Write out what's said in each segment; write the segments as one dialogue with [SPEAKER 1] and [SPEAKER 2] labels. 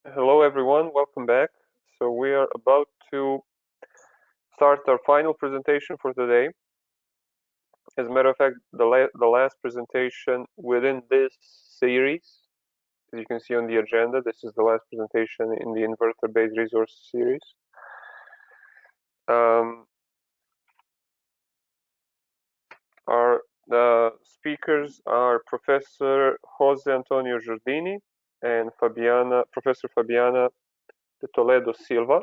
[SPEAKER 1] Hello everyone, welcome back. So we are about to start our final presentation for today. As a matter of fact, the last presentation within this series, as you can see on the agenda, this is the last presentation in the inverter-based resource series. Our speakers are Professor Jose Antonio Giardini and Professor Fabiana de Toledo Silva.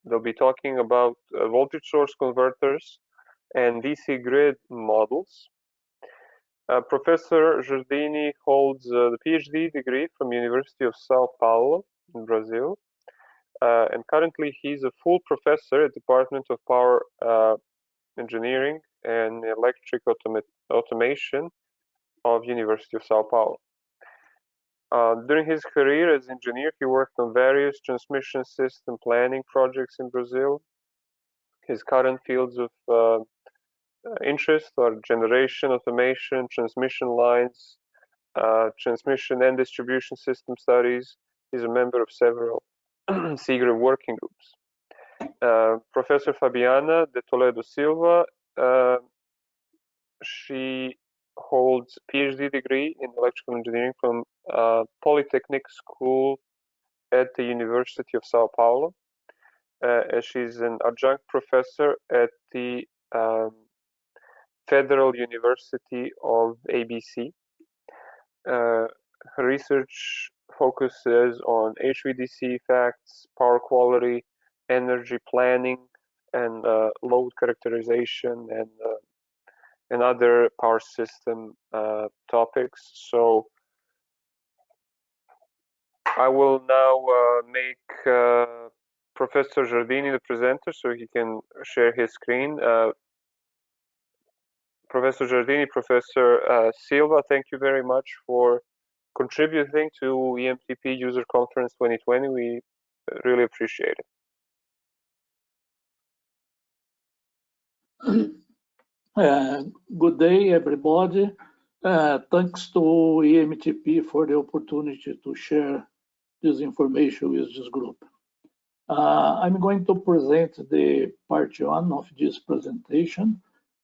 [SPEAKER 1] They'll be talking about voltage source converters and DC grid models. Professor Giardini holds the PhD degree from University of Sao Paulo in Brazil, and currently he's a full professor at Department of Power Engineering and Electric Automation of University of Sao Paulo. During his career as engineer, he worked on various transmission system planning projects in Brazil. His current fields of interest are generation, automation, transmission lines, transmission and distribution system studies. He's a member of several CIGRE working groups. Professor Fabiana de Toledo Silva, she holds a PhD degree in electrical engineering from Polytechnic School at the University of Sao Paulo. She's an adjunct professor at the Federal University of ABC. Her research focuses on HVDC effects, power quality, energy planning, and load characterization, and other power system topics. So I will now make Professor Giardini the presenter so he can share his screen. Professor Giardini, Professor Silva, thank you very much for contributing to EMTP User Conference 2020. We really appreciate
[SPEAKER 2] it. Good day, everybody. Thanks to EMTP for the opportunity to share this information with this group. I'm going to present the part 1 of this presentation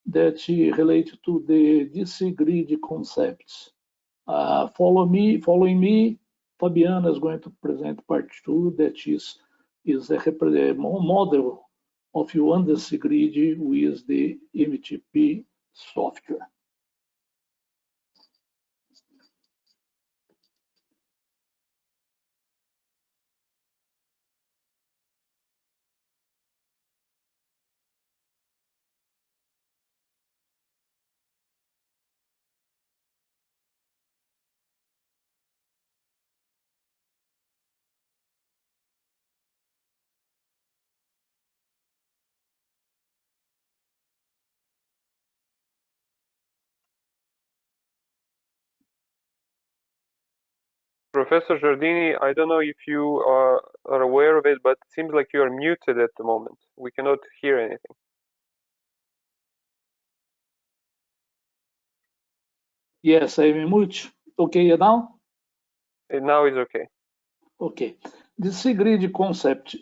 [SPEAKER 2] that relates to the DC grid concepts. Following me, Fabiana is going to present part 2, that is a model of one DC grid with the EMTP software.
[SPEAKER 1] Professor Giardini, I don't know if you are aware of it, but it seems like you are muted at the moment. We cannot hear anything.
[SPEAKER 2] Yes, I'm mute. Okay now?
[SPEAKER 1] Now it's okay.
[SPEAKER 2] Okay. The DC grid concept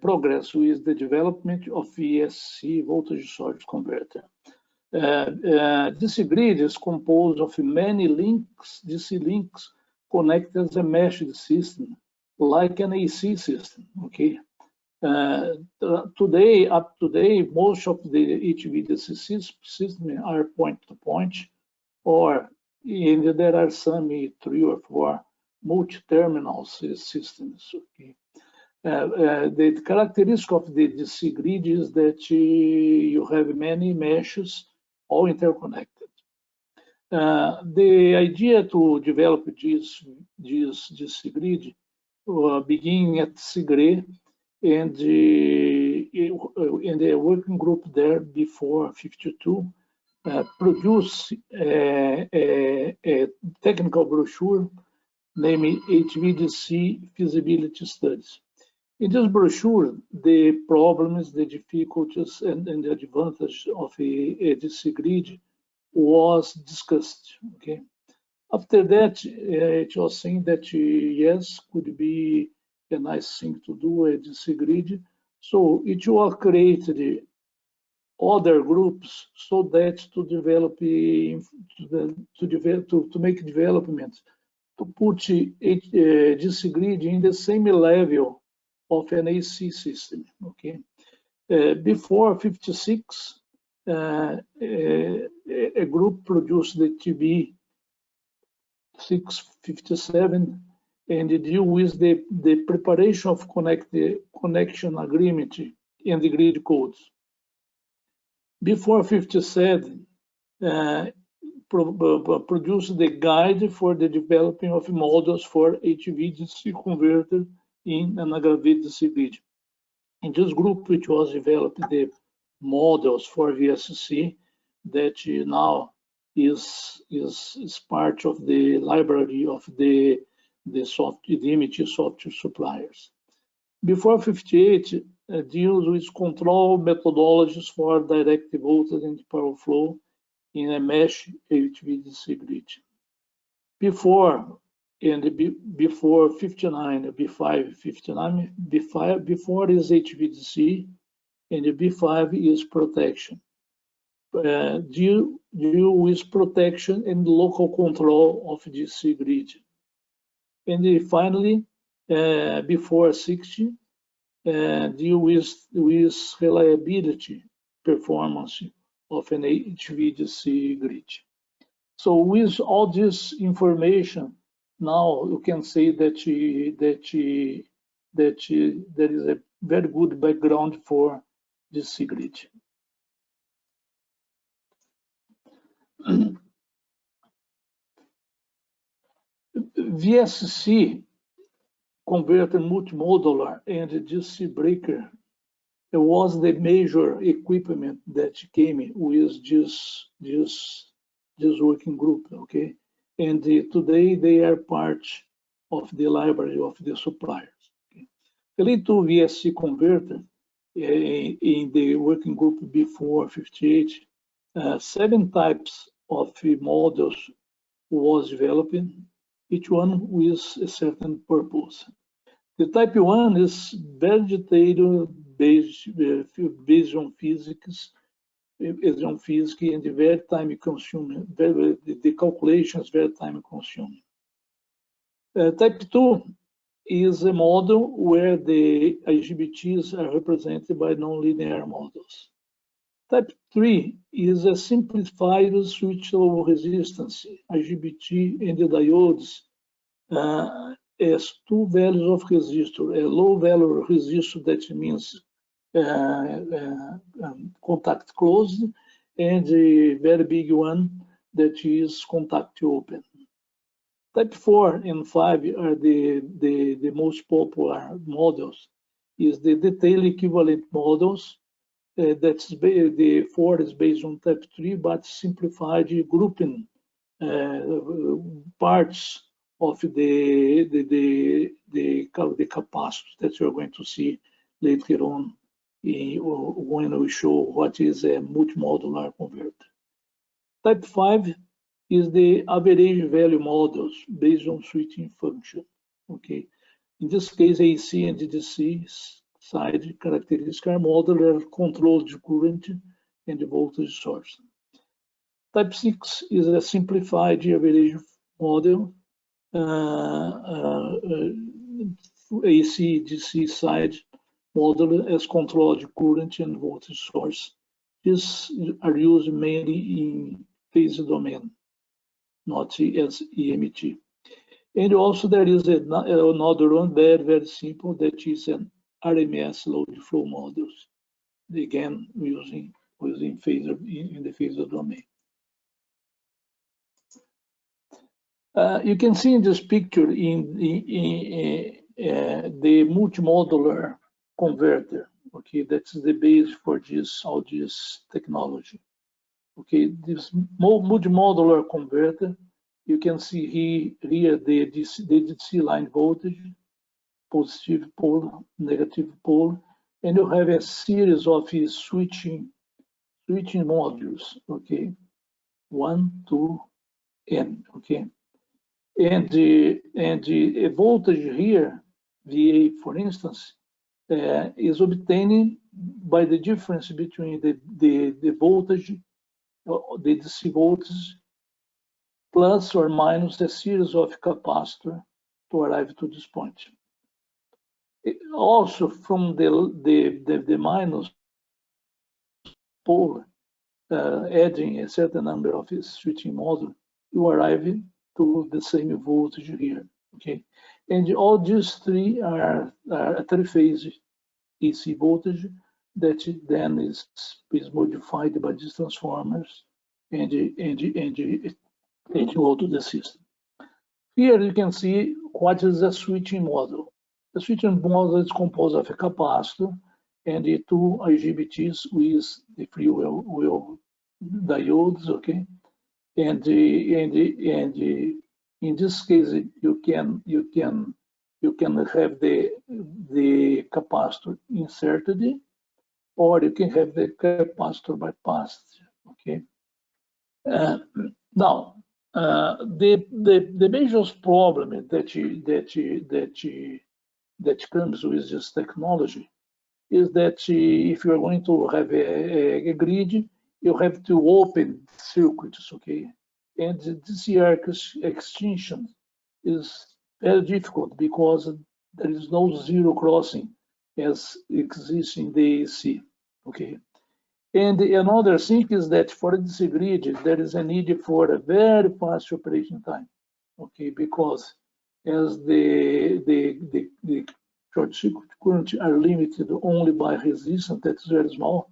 [SPEAKER 2] progress with the development of VSC voltage source converter. DC grid is composed of many links, DC links connected as a meshed system, like an AC system. Okay. Up to date, most of the HVDC systems are point-to-point, or there are some 3 or 4 multi-terminal systems. Okay. The characteristic of the DC grid is that you have many meshes all interconnected. The idea to develop this DC grid began at CIGRE and in the working group there before 52 produced a technical brochure named HVDC feasibility studies. In this brochure, the problems, the difficulties, and the advantage of a DC grid was discussed. Okay, After that, it was saying that yes, could be a nice thing to do at DC grid. So it was created other groups so that to develop to make development to put DC grid in the same level of an AC system. Okay, before 56, a group produced the TB 657 and deal with the preparation of connection agreement and the grid codes. Before 57, produced the guide for the developing of models for HVDC converter in an aggravated DC grid. In this group, which was developed the models for VSC that now is part of the library of the MIT software suppliers. Before 58, deals with control methodologies for direct voltage and power flow in a mesh HVDC grid. Before 59, B5, 59, B5, before is HVDC, and the B5 is protection. Deal with protection and local control of DC grid. And finally, before 60, deal with reliability performance of an HVDC grid. So with all this information, now you can say that there is a very good background for DC grid. VSC converter multimodular and DC breaker was the major equipment that came with this working group, okay? And today they are part of the library of the suppliers. Okay? Related to VSC converter, in the working group before 58, 7 types of models was developed, each one with a certain purpose. The type 1 is very detailed based on physics, and very time consuming. The calculations very time consuming. Type 2 is a model where the IGBTs are represented by nonlinear models. Type 3 is a simplified switch-level resistance, IGBT, and the diodes as 2 values of resistor. A low value resistor, that means contact closed, and a very big one that is contact open. Type 4 and 5 are the most popular models. Is the detail equivalent models. That's the 4 is based on type 3, but simplified grouping parts of the capacitors that you're going to see later on when we show what is a multimodular converter. Type 5 is the average value models based on switching function. Okay, in this case, AC and DC side characteristics are modeled controlled current and the voltage source. Type 6 is a simplified average model, AC DC side model as controlled current and voltage source. These are used mainly in phase domain, not as EMT. And also there is another one very simple, that is an RMS load flow models, again using phasor in the phasor domain. You can see in this picture in the multimodular converter. Okay, that's the base for all this technology. Okay, this multimodular converter, you can see here the DC line voltage, positive pole, negative pole, and you have a series of switching modules. Okay, 1, 2, N. Okay, And the voltage here, VA, for instance, is obtained by the difference between the voltage, the DC voltage, plus or minus a series of capacitor to arrive to this point. Also, from the minus pole, adding a certain number of switching module, you arrive to the same voltage here. Okay, and all these three are three-phase AC voltage that then is modified by these transformers and go to the system. Here you can see what is a switching module. The switching module is composed of a capacitor and the two IGBTs with the free will diodes, okay? And in this case, you can have the capacitor inserted, or you can have the capacitor bypassed, okay? Now, the major problem that comes with this technology is that if you're going to have a grid, you have to open circuits, okay? And this extinction is very difficult because there is no zero crossing as exists in the AC, okay? And another thing is that for this grid, there is a need for a very fast operation time, okay? Because as the short circuit current are limited only by resistance that's very small,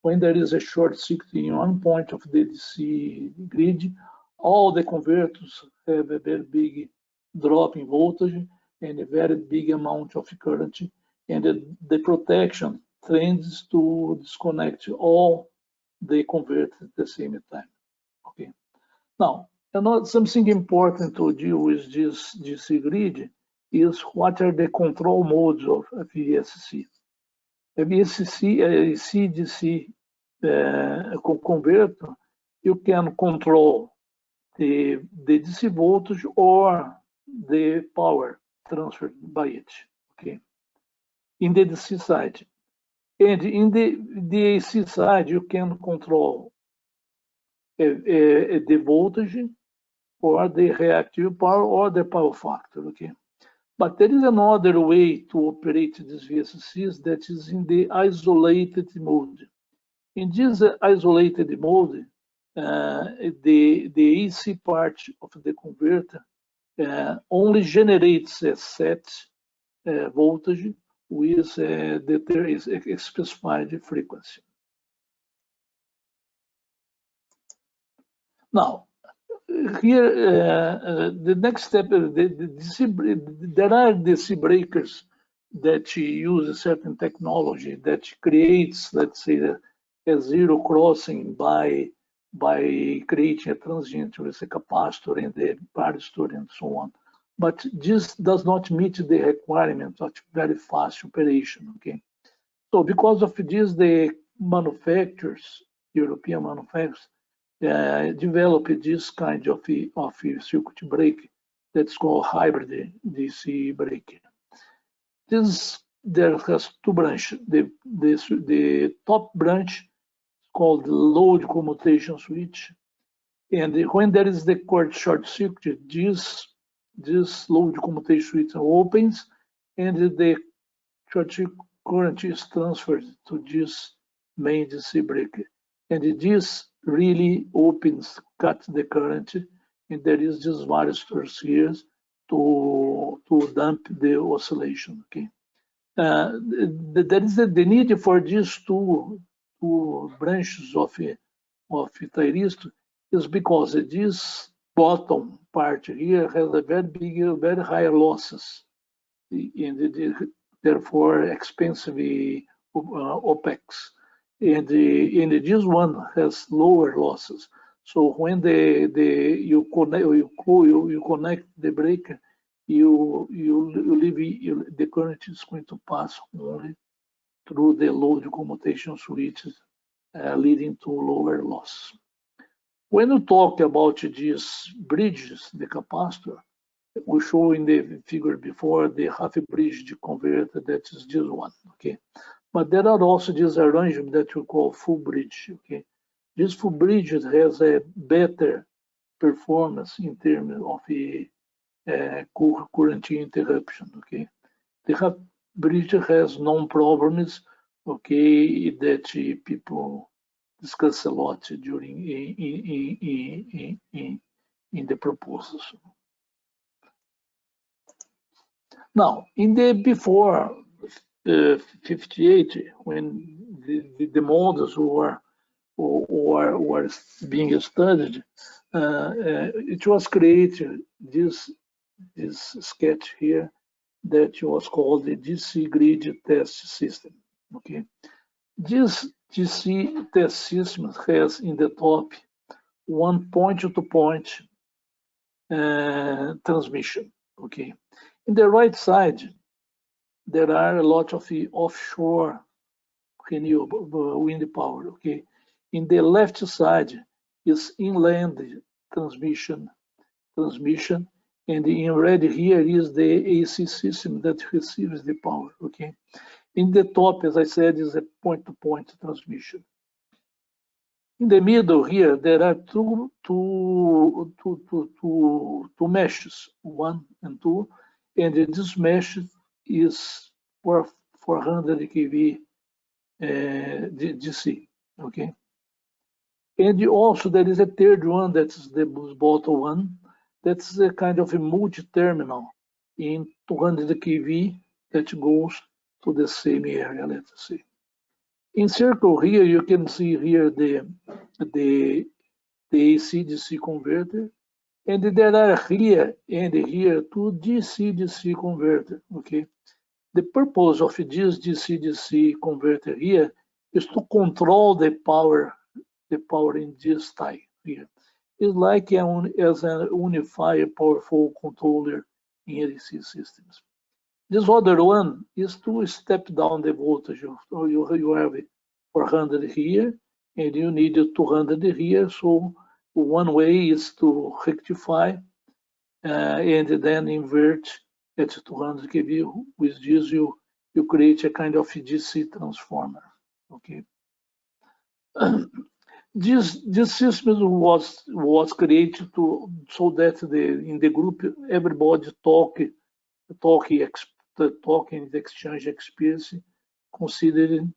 [SPEAKER 2] when there is a short circuit in one point of the DC grid, all the converters have a very big drop in voltage and a very big amount of current, and the protection tends to disconnect all the converters at the same time. Okay. Now, something important to deal with this DC grid is what are the control modes of a VSC. A VSC, a CDC converter, you can control the DC voltage or the power transferred by it, okay, in the DC side. And in the AC side, you can control the voltage or the reactive power or the power factor, okay? But there is another way to operate these VSCs that is in the isolated mode. In this isolated mode, the AC part of the converter only generates a set voltage with a specified frequency. Now, here, the next step, there are DC breakers that use a certain technology that creates, let's say, a zero crossing by creating a transient with a capacitor and the resistor and so on. But this does not meet the requirement of very fast operation, okay? So because of this, the manufacturers, European manufacturers, develop this kind of circuit breaker that's called hybrid DC breaker. There has two branches. The top branch is called the load commutation switch, and when there is the short circuit, this load commutation switch opens, and the short circuit current is transferred to this main DC breaker, and this really cuts the current, and there is this varistors here to damp the oscillation. Okay, there is the need for these two branches of thyristor is because this bottom part here has a very high losses, and therefore expensive OPEX. And this one has lower losses. So when you connect the breaker, the current is going to pass only through the load commutation switches, leading to lower loss. When you talk about these bridges, the capacitor, we show in the figure before the half-bridge converter, that is this one, okay? But there are also this arrangement that we call full bridge, okay? This full bridge has a better performance in terms of a current interruption, okay? The half-bridge has known problems, okay, that people discuss a lot during in the proposals. Now, in the before 58, when the models were being studied, it was created this sketch here that was called the DC grid test system. Okay, this DC test system has in the top one point-to-point transmission. Okay, in the right side there are a lot of the offshore renewable wind power. Okay, in the left side is inland transmission, and in red here is the AC system that receives the power. Okay, in the top, as I said, is a point-to-point transmission. In the middle here, there are two meshes, 1 and 2, and this mesh is for 400 kV DC. Okay, and also there is a third one, that's the bottom one. That's a kind of a multi-terminal in 200 kV that goes to the same area, let's say. In circle here, you can see here the AC-DC converter, and there are here and here two DC-DC converter, okay? The purpose of this DC-DC converter here is to control the power in this tie here. It's like as a unified powerful controller in AC systems. This other one is to step down the voltage. So you have 400 here, and you need 200 here. So one way is to rectify and then invert at 200 kV. With this, you create a kind of DC transformer. Okay. This system was created so that in the group everybody talk and exchange experience, considering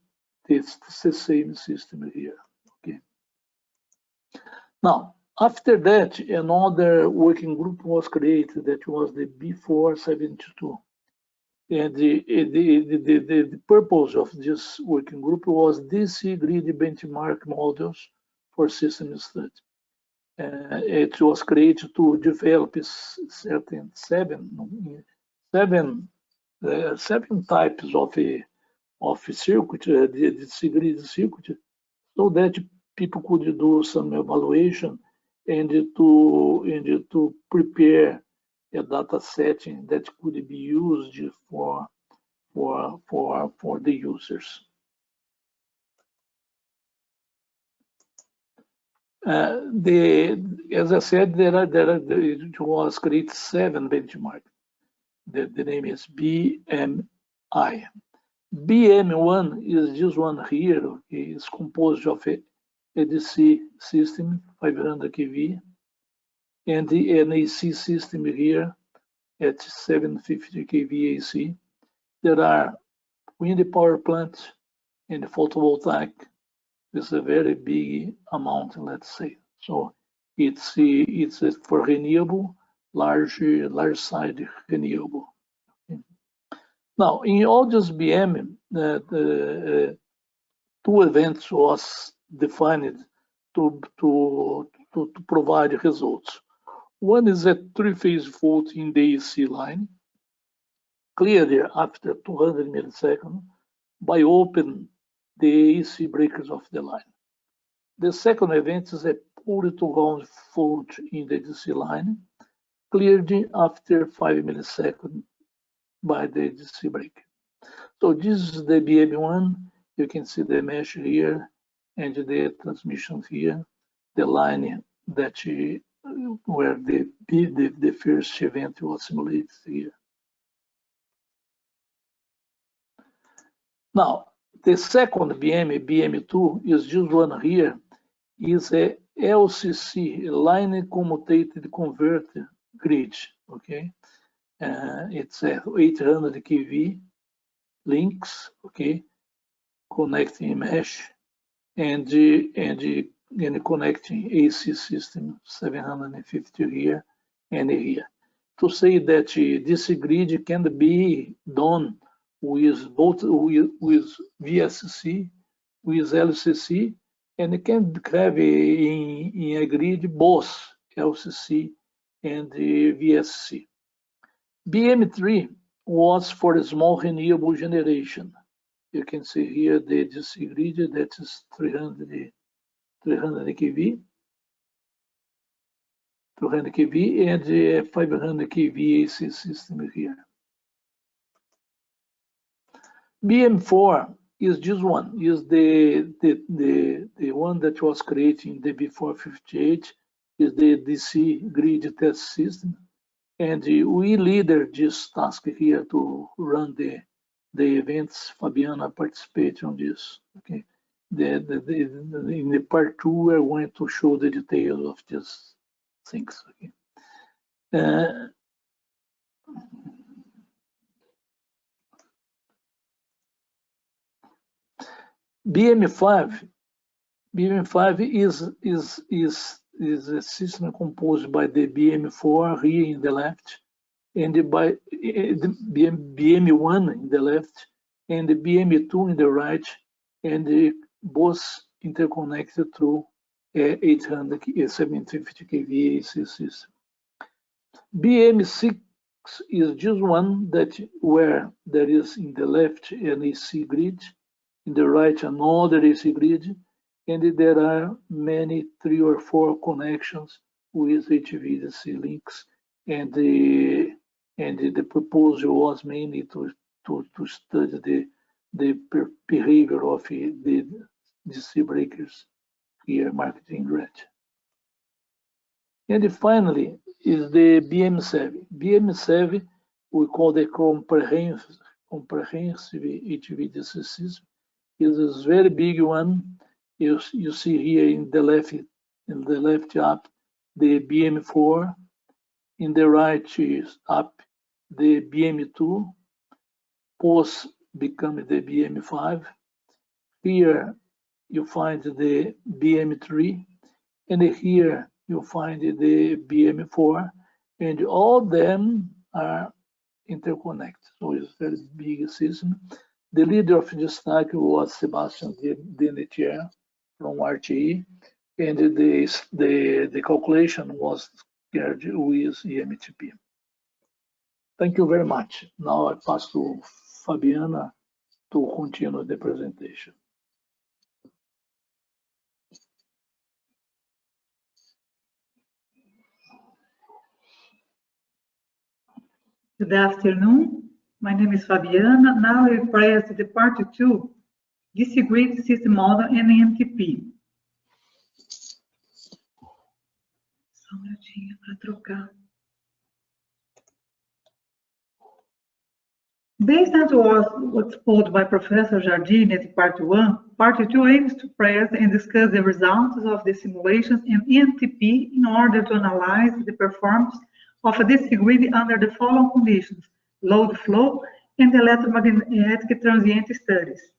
[SPEAKER 2] it's the same system here. Okay. Now, after that, another working group was created that was the B472. And the purpose of this working group was DC grid benchmark models for system study. It was created to develop certain seven types of circuit, the DC grid circuit, so that people could do some evaluation and to prepare a data setting that could be used for the users. As I said, it was created 7 benchmarks. The name is BMI. BM1 is this one here. Okay, it's composed of a DC system, 500 kV, and the NAC system here at 750 kV AC. There are wind power plants and photovoltaic. It's a very big amount, let's say. So it's for renewable, large side renewable. Okay. Now, in all this BM, two events was defined to provide results. One is a 3-phase fault in the AC line, clearly after 200 milliseconds by opening the AC breakers of the line. The second event is a pull-to-ground fault in the DC line, cleared after 5 milliseconds by the DC breaker. So this is the BM1. You can see the mesh here and the transmission here, the line that where the first event was simulated here. Now, the second BM2, is this one here, is a LCC, line commutated converter grid, okay? It's a 800 kV links, okay, connecting mesh and connecting AC system 750 here and here. To say that this grid can be done with both with VSC, with LCC, and it can have in a grid both LCC and VSC. BM3 was for small renewable generation. You can see here the DC grid that is 300 kV, 200 kV, and 500 kV AC system here. BM4 is this one, is the one that was creating the B458, is the DC grid test system. And we leader this task here to run the events. Fabiana participated on this. Okay, in the part 2, we're going to show the details of these things. Okay. BM5 is a system composed by the BM4 here in the left, and by the BM1 in the left, and the BM2 in the right, and both interconnected through 750 kV AC system. BM6 is just one that where there is in the left an AC grid, in the right another AC grid, and there are many 3 or 4 connections with HVDC links, and the proposal was mainly to study the behavior of the DC breakers here marked in red. And finally is the BM7. BM7 we call the comprehensive HVDC system. Is a very big one. You see here in the left up the BM4, in the right is up the BM2, post become the BM5. Here you find the BM3, and here you find the BM4, and all of them are interconnected. So it's a very big system. The leader of this stack was Sebastian Denetier from RTE, and the calculation was carried with EMTP. Thank you very much. Now I pass to Fabiana to continue the presentation.
[SPEAKER 3] Good afternoon. My name is Fabiana. Now I present the part 2, DC grid system model and EMTP. Só minutinho para trocar. Based on what's exposed by Professor Jardine at part 1, part 2 aims to present and discuss the results of the simulations in EMTP in order to analyze the performance of a DC grid under the following conditions: load flow and electromagnetic transient studies.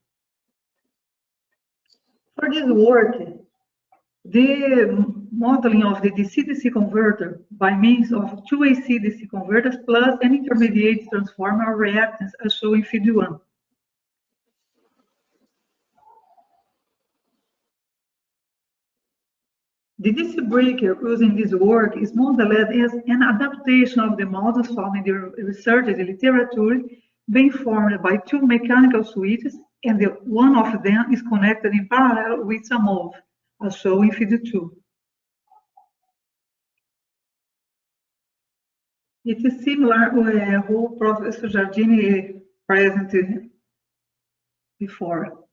[SPEAKER 3] For this work, the modeling of the DC-DC converter by means of 2 AC-DC converters plus an intermediate transformer reactance as shown in Fig. 1. The DC breaker used in this work is modeled as an adaptation of the models found in the research literature, being formed by 2 mechanical switches, and one of them is connected in parallel with some of, as shown in Fig. 2. It is similar to what Professor Jardine presented before.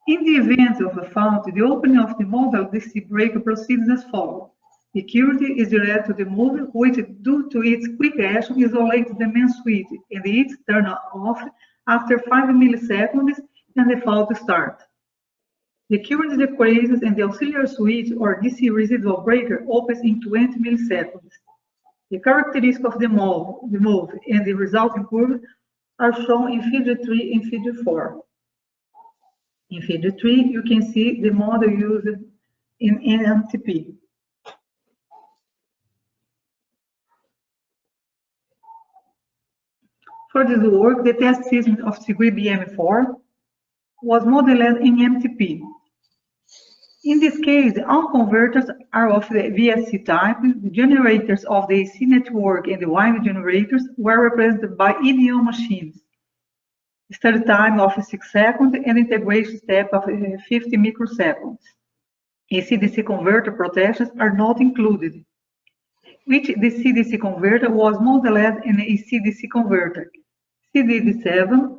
[SPEAKER 3] In the event of a fault, the opening of the model DC breaker proceeds as follows. The current is directed to the move, which, due to its quick action, isolates the main switch and it's turned off after 5 milliseconds and the fault starts. The current decreases and the auxiliary switch or DC residual breaker opens in 20 milliseconds. The characteristics of the move and the resulting curve are shown in Figure 3 and Figure 4. In Figure 3, you can see the model used in NMTP. For this work, the test system of SIGREE BM4 was modeled in MTP. In this case, all converters are of the VSC type. The generators of the AC network and the Y generators were represented by EDO machines. Study time of 6 seconds and integration step of 50 microseconds. AC-DC converter protections are not included. Which DC-DC converter was modeled in AC-DC converter. CDD7.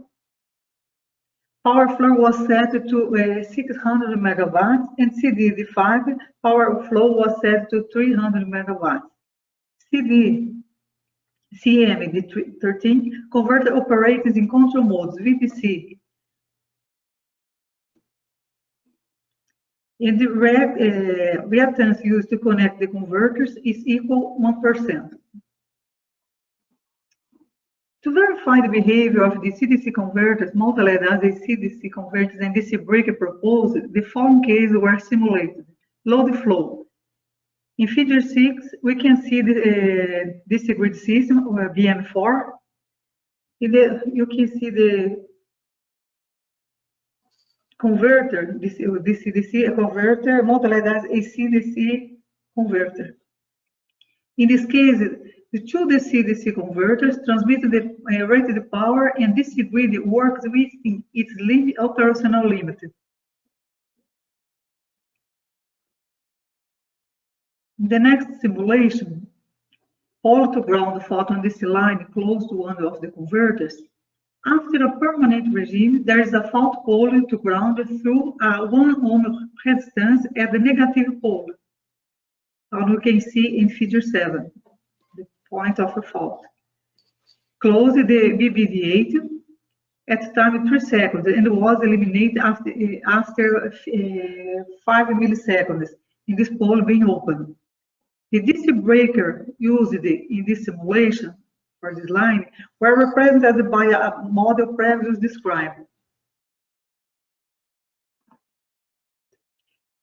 [SPEAKER 3] Power flow was set to 600 megawatts and CDD5 power flow was set to 300 megawatts. CMD13 converter operates in control modes, VPC. And the reactance used to connect the converters is equal 1%. To verify the behavior of the DC-DC converters modeled as AC-DC converters and DC breaker proposed, the following cases were simulated. Load flow. In Figure 6, we can see the DC grid system, or BM4. You can see the converter, DC-DC converter modeled as AC-DC converter. In this case, the two DC-DC converters transmit the rated power and DC grid works within its operational limit. In the next simulation, pole to ground photon DC line close to one of the converters. After a permanent regime, there is a fault pole to ground through a 1 ohm resistance at the negative pole. As you can see in Figure 7. Point of a fault. Close the BBD8 at time 3 seconds and was eliminated after 5 milliseconds in this pole being open. The DC breaker used in this simulation for this line were represented by a model previously described.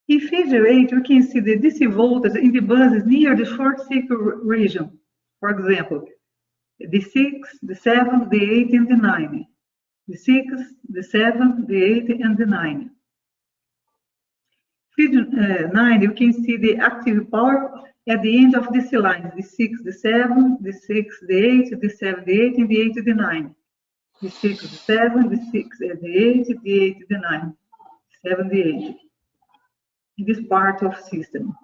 [SPEAKER 3] In Figure 8, you can see the DC voltage in the buses near the short circuit region. For example, the 6, the 7, the 8, and the 9. The 6, the 7, the 8, and the 9. Figure 9, you can see the active power at the end of DC lines. The 6, the 7, the 6, the 8, the 7, the 8, and the 8, the 9. The 6, the 7, the 6, the 8, the 8, the 9. 7, the 8. In this part of system.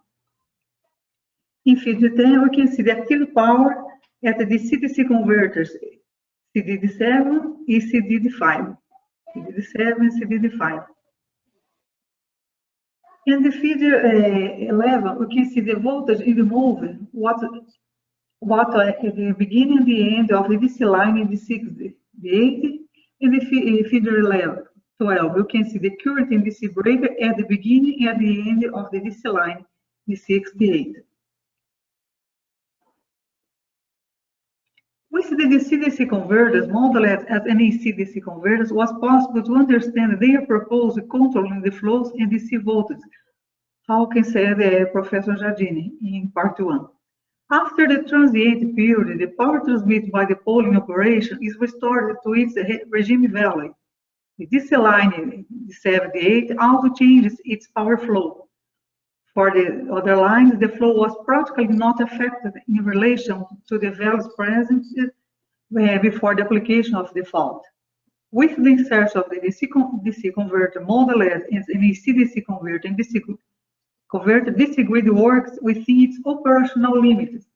[SPEAKER 3] In Figure 10, we can see the active power at the DC-DC converters, CDD7 and CDD5. CDD7 and CDD5. In the Figure 11, we can see the voltage in the move, what at the beginning and the end of the DC line in the 6, the 8, and the Figure 12. You can see the current in DC breaker at the beginning and the end of the DC line, the 6, the 8. With the DC-DC converters modeled as AC-DC converters, was possible to understand their proposed controlling the flows and DC voltage, how can say the Professor Giardini in part 1. After the transient period, the power transmitted by the polling operation is restored to its regime value. The DC line, the 78, also changes its power flow. For the other lines, the flow was practically not affected in relation to the values present before the application of the fault. With the insertion of the DC converter modeled as an AC-DC converter and DC converter, DC grid works within its operational limits.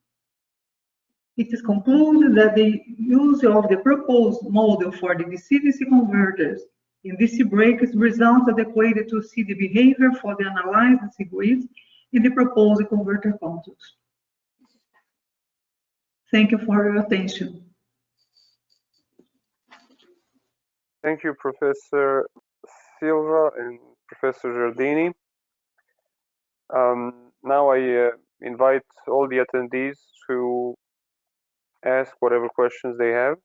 [SPEAKER 3] It is concluded that the use of the proposed model for the DC-DC converters in DC breakers results adequate to see the behavior for the analyzed DC grids in the proposed converter consoles. Thank you for your attention.
[SPEAKER 1] Thank you, Professor Silva and Professor Giardini. Now I invite all the attendees to ask whatever questions they have.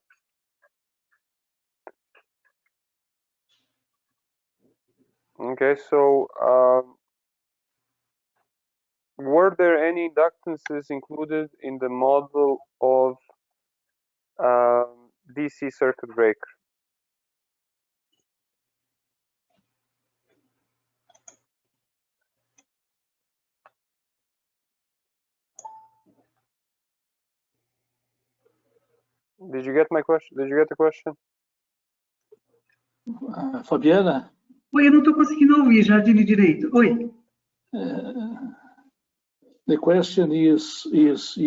[SPEAKER 1] Okay, so were there any inductances included in the model of DC circuit breaker? Did you get my question? Did you get the question?
[SPEAKER 2] Fabiana?
[SPEAKER 3] Oi, eu não estou conseguindo ouvir, Giardini, direito. Oi.
[SPEAKER 2] The question is if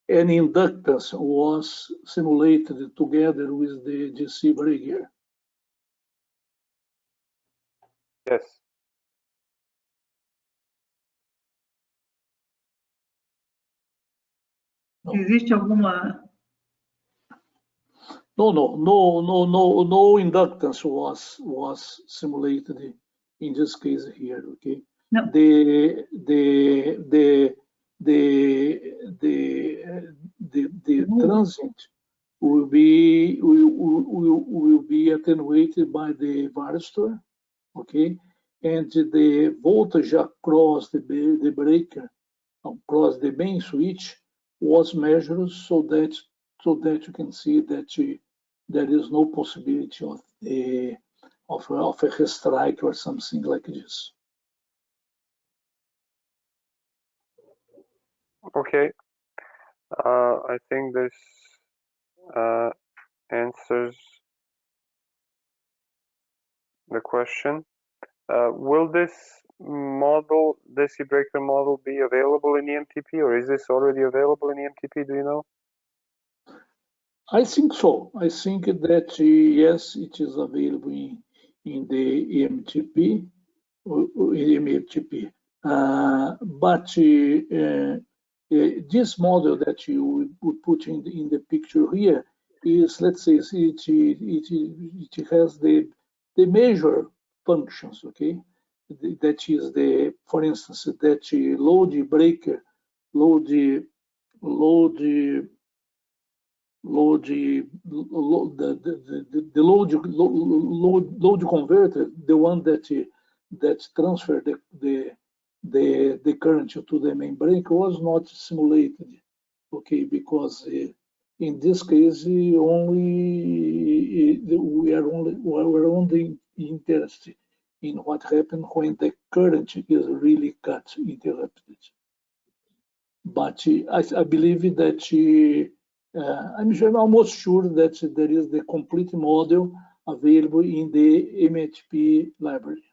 [SPEAKER 2] any inductance was simulated together with the DC breaker.
[SPEAKER 1] Yes.
[SPEAKER 3] Existe alguma...
[SPEAKER 2] No inductance was simulated in this case here. Okay.
[SPEAKER 3] No.
[SPEAKER 2] The transient will be attenuated by the varistor, okay, and the voltage across the breaker, across the main switch, was measured so that you can see that there is no possibility of a strike or something like this.
[SPEAKER 1] Okay. I think this answers the question. Will this model, DC breaker model, be available in EMTP, or is this already available in EMTP? Do you know?
[SPEAKER 2] I think so. I think that yes, it is available in the EMTP. But this model that you would put in the picture here is, let's say, it has the major functions, okay? That is for instance, that load breaker, the load converter, the one that transferred the current to the main breaker, was not simulated, okay, because in this case we are only interested in what happens when the current is really cut, interrupted. But I believe that I'm almost sure that there is the complete model available in the MHP library.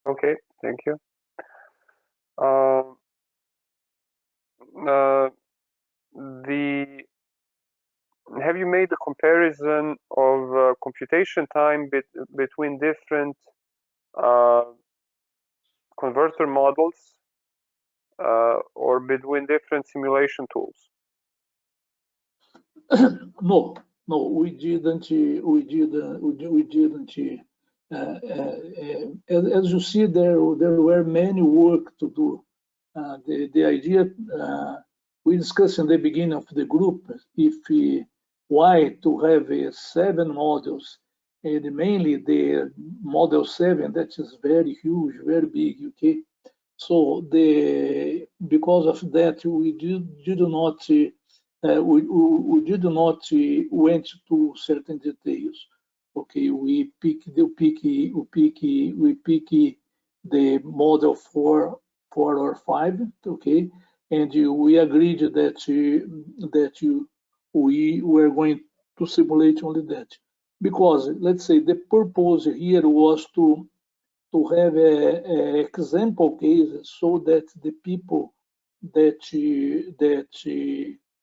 [SPEAKER 1] Okay, thank you. Have you made a comparison of computation time between different converter models or between different simulation tools?
[SPEAKER 2] No, we didn't. As you see, there were many work to do. The idea we discussed in the beginning of the group, why to have 7 modules, and mainly the model 7, that is very huge, very big. Okay, so because of that, we did not went to certain details. Okay, we pick the model 4 or 5. Okay, and we agreed that we were going to simulate only that, because let's say the purpose here was to have example cases so that the people that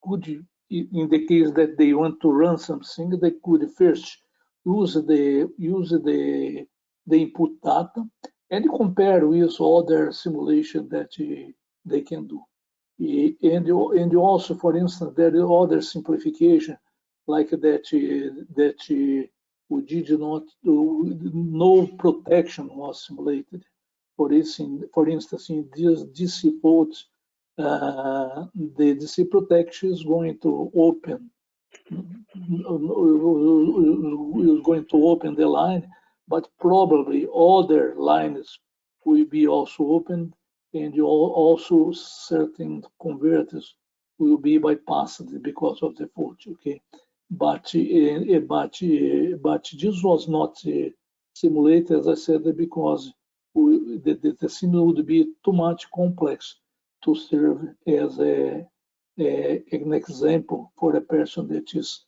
[SPEAKER 2] could, in the case that they want to run something, they could first use the input data, and compare with other simulation that they can do. And also, for instance, there are other simplification like that we did not do, no protection was simulated. For instance, in this DC fault, the DC protection is going to open the line, but probably other lines will be also opened, and also certain converters will be bypassed because of the fault. Okay, but this was not simulated, as I said, because the sim would be too much complex to serve as an example for a person that is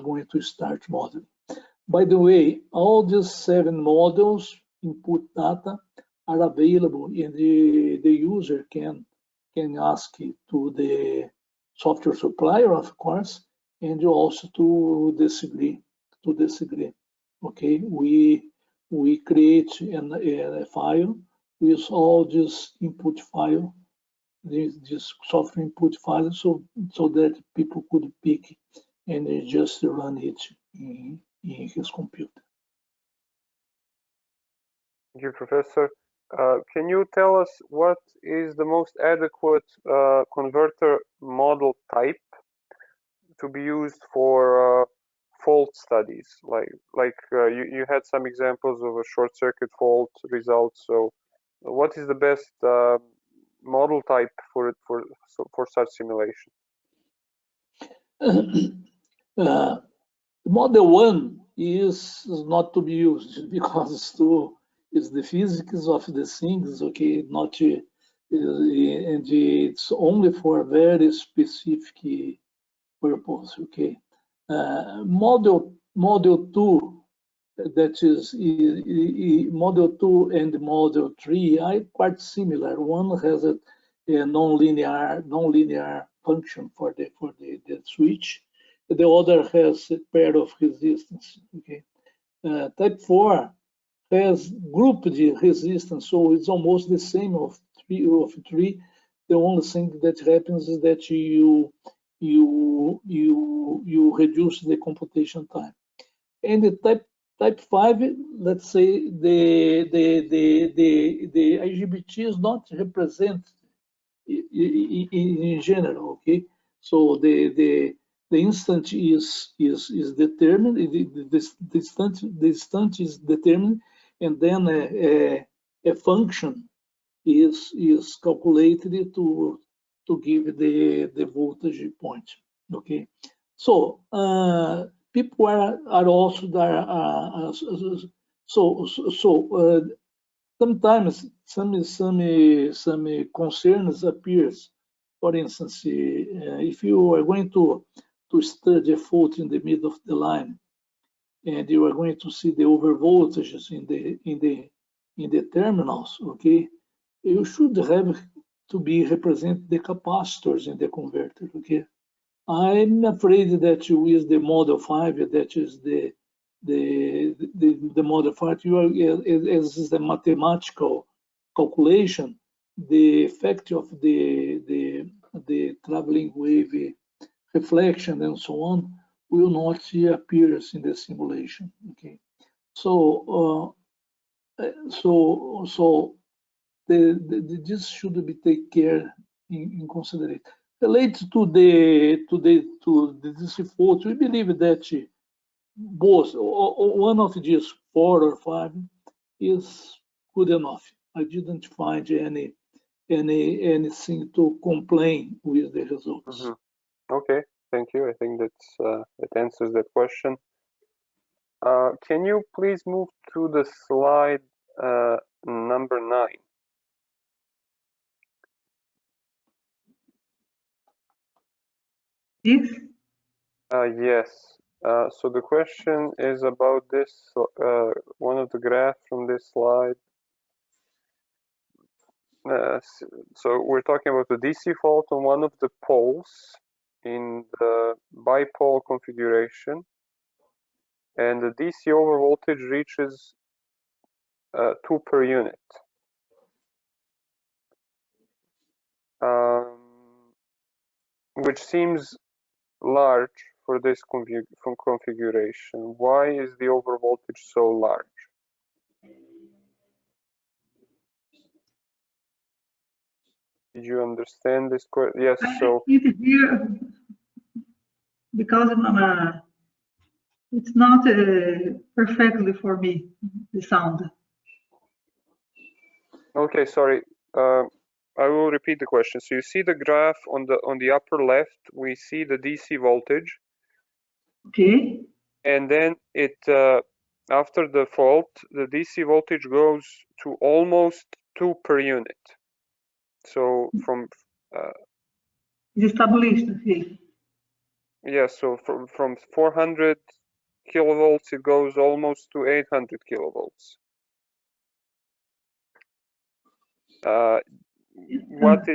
[SPEAKER 2] going to start modeling. By the way, all these 7 models input data are available, and the user can ask to the software supplier, of course, and also to disagree. Okay, we create a file with all this input file, this software input file, so that people could pick and just run it in his computer.
[SPEAKER 1] Thank you, Professor. Can you tell us what is the most adequate converter model type to be used for fault studies? You had some examples of a short circuit fault results. So, what is the best model type for such simulation?
[SPEAKER 2] Model 1 is not to be used because it's the physics of the things, okay, not and it's only for a very specific purpose, okay. Model 2, that is Model 2 and Model 3 are quite similar. One has a non-linear function for the switch. The other has a pair of resistance. Okay, type 4 has grouped resistance, so it's almost the same of three. The only thing that happens is that you reduce the computation time. And the type 5, let's say the IGBT is not represented in general. Okay, so the instant is determined, the instant is determined, and then a function is calculated to give the voltage point. Okay, so people are also there. Sometimes some concerns appears. For instance, if you are going to study a fault in the middle of the line, and you are going to see the over voltages in the terminals, okay, you should have to be represent the capacitors in the converter. Okay, I'm afraid that with the Model 5, that is the Model 5, as is the mathematical calculation, the effect of the traveling wave reflection and so on will not appear in the simulation. Okay, so this should be taken care in consideration. Related to the DC fault, we believe that both one of these 4 or 5 is good enough. I didn't find anything to complain with the results.
[SPEAKER 1] Mm-hmm. Okay, thank you. I think that answers that question. Can you please move to the slide number 9?
[SPEAKER 3] Yes.
[SPEAKER 1] Yes. So the question is about this, one of the graphs from this slide. So we're talking about the DC fault on one of the poles in the bipole configuration, and the DC over voltage reaches 2 per unit. which seems large for this configuration. Why is the overvoltage so large? Did you understand this? Yes. So
[SPEAKER 3] here, because it's not perfectly for me, the sound.
[SPEAKER 1] Okay, sorry. I will repeat the question. So you see the graph on the upper left. We see the DC voltage.
[SPEAKER 3] Okay.
[SPEAKER 1] And then it after the fault, the DC voltage goes to almost 2 per unit. So from
[SPEAKER 3] it's established. Okay.
[SPEAKER 1] yeah, so from 400 kilovolts it goes almost to 800 kilovolts. What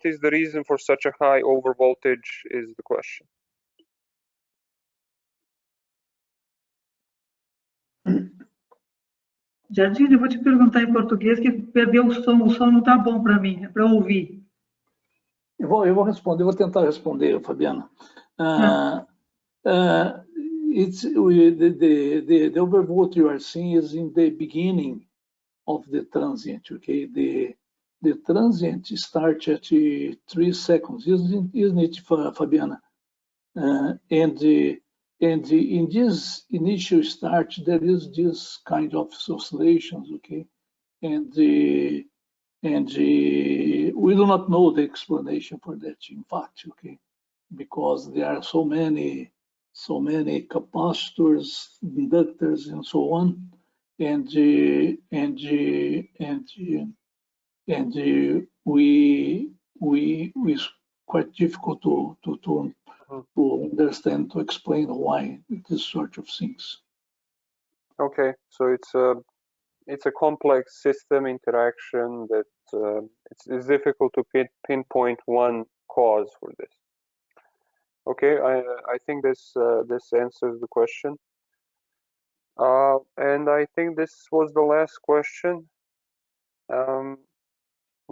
[SPEAKER 1] is the reason for such a high overvoltage is the question.
[SPEAKER 3] Jardim, eu vou te perguntar em português que perdeu o som não tá bom para mim, para ouvir.
[SPEAKER 2] Eu vou responder, vou tentar responder, Fabiana. It's the overvoltage you are seeing is in the beginning of the transient. Okay, the transient starts at 3 seconds, isn't it, Fabiana? And in this initial start, there is this kind of oscillations. Okay, and we do not know the explanation for that, in fact. Okay, because there are so many capacitors, inductors, and so on, and we it's quite difficult to understand, to explain why this sort of things.
[SPEAKER 1] Okay, so it's a complex system interaction that it's difficult to pinpoint one cause for this. Okay, I think this answers the question, and I think this was the last question.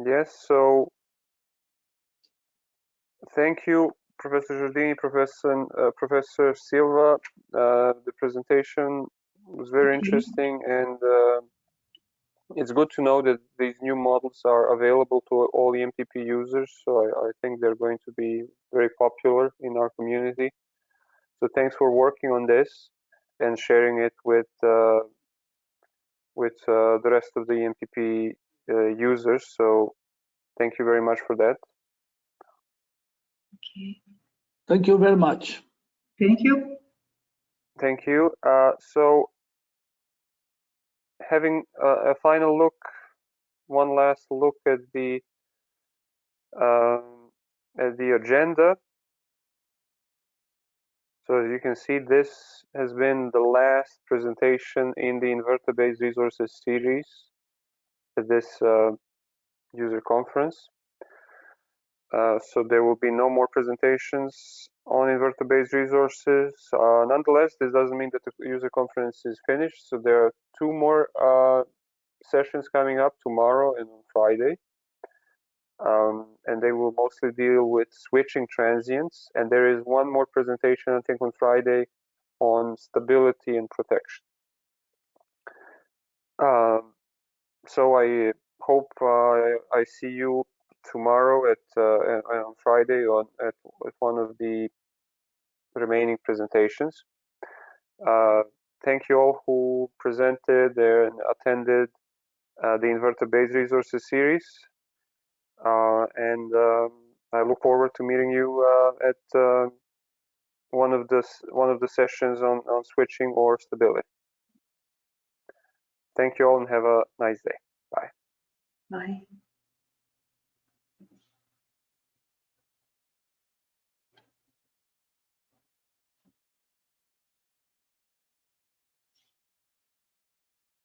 [SPEAKER 1] Yes, so thank you, Professor Giardini, Professor Silva. The presentation was very interesting, and it's good to know that these new models are available to all EMTP users. So I think they're going to be very popular in our community. So thanks for working on this and sharing it with the rest of the EMTP users. So thank you very much for that.
[SPEAKER 3] Okay.
[SPEAKER 2] Thank you very much.
[SPEAKER 3] Thank you.
[SPEAKER 1] Thank you. So having a final look, one last look at the agenda. So as you can see, this has been the last presentation in the inverter-based resources series at this user conference. So there will be no more presentations on inverter-based resources. Nonetheless, this doesn't mean that the user conference is finished. So there are 2 more sessions coming up tomorrow and on Friday. And they will mostly deal with switching transients. And there is 1 more presentation, I think, on Friday on stability and protection. So I hope I see you tomorrow on Friday at one of the remaining presentations. Thank you all who presented and attended the inverter-based resources series. And I look forward to meeting you at one of the sessions on switching or stability. Thank you all and have a nice day. Bye.
[SPEAKER 3] Bye.